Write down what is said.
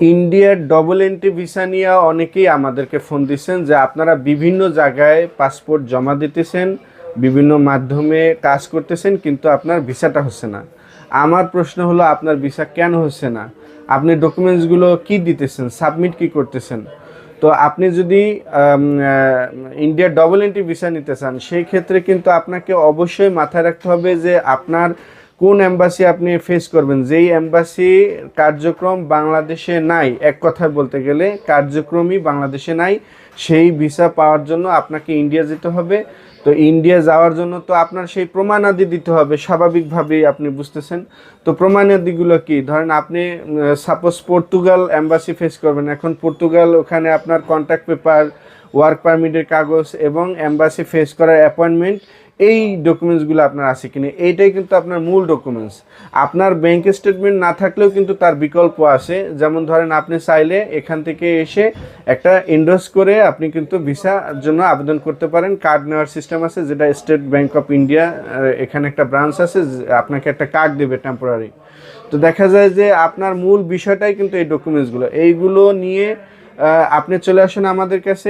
ইন্ডিয়ার double entry visa নিয়ে অনেকেই আমাদেরকে ফোন দিচ্ছেন যে আপনারা বিভিন্ন জায়গায় পাসপোর্ট জমা দিতেছেন, বিভিন্ন মাধ্যমে কাজ করতেছেন, কিন্তু আপনার ভিসাটা হচ্ছে না। আমার প্রশ্ন হলো, আপনার ভিসা কেন হচ্ছে না? আপনি ডকুমেন্টসগুলো কি দিতেছেন, সাবমিট কি করতেছেন? তো আপনি যদি ইন্ডিয়ার ডবল এন্ট্রি ভিসা নিতে চান, সেই ক্ষেত্রে কিন্তু আপনাকে অবশ্যই মাথায় রাখতে হবে যে আপনার কোন এম্বাসি আপনি ফেস করবেন। যেই এম্বাসি কার্যক্রম বাংলাদেশে নাই, এক কথায় বলতে গেলে কার্যক্রমই বাংলাদেশে নাই, সেই ভিসা পাওয়ার জন্য আপনাকে ইন্ডিয়া যেতে হবে। তো ইন্ডিয়া যাওয়ার জন্য তো আপনার সেই প্রমাণাদি দিতে হবে, স্বাভাবিকভাবেই আপনি বুঝতেছেন। তো প্রমাণাদিগুলো কি? ধরেন আপনি সাপোজ পর্তুগাল এম্বাসি ফেস করবেন, এখন পর্তুগাল, ওখানে আপনার কন্ট্যাক্ট পেপার, ওয়ার্ক পারমিটের কাগজ এবং এম্বাসি ফেস করার অ্যাপয়েন্টমেন্ট, এই ডকুমেন্টসগুলো আপনার আছে কিনা, এইটাই কিন্তু আপনার মূল ডকুমেন্টস। আপনার ব্যাংক স্টেটমেন্ট না থাকলেও কিন্তু তার বিকল্প আছে। যেমন ধরেন আপনি চাইলে এখান থেকে এসে একটা এন্ডোর্স করে আপনি কিন্তু ভিসার জন্য আবেদন করতে পারেন। কার্ড নেওয়ার সিস্টেম আছে, যেটা স্টেট ব্যাংক অফ ইন্ডিয়া, এখানে একটা ব্রাঞ্চ আছে, আপনাকে একটা কার্ড দেবে টেম্পোরারি। তো দেখা যায় যে আপনার মূল বিষয়টাই কিন্তু এই ডকুমেন্টসগুলো, এইগুলো নিয়ে আপনি চলে আসেন আমাদের কাছে।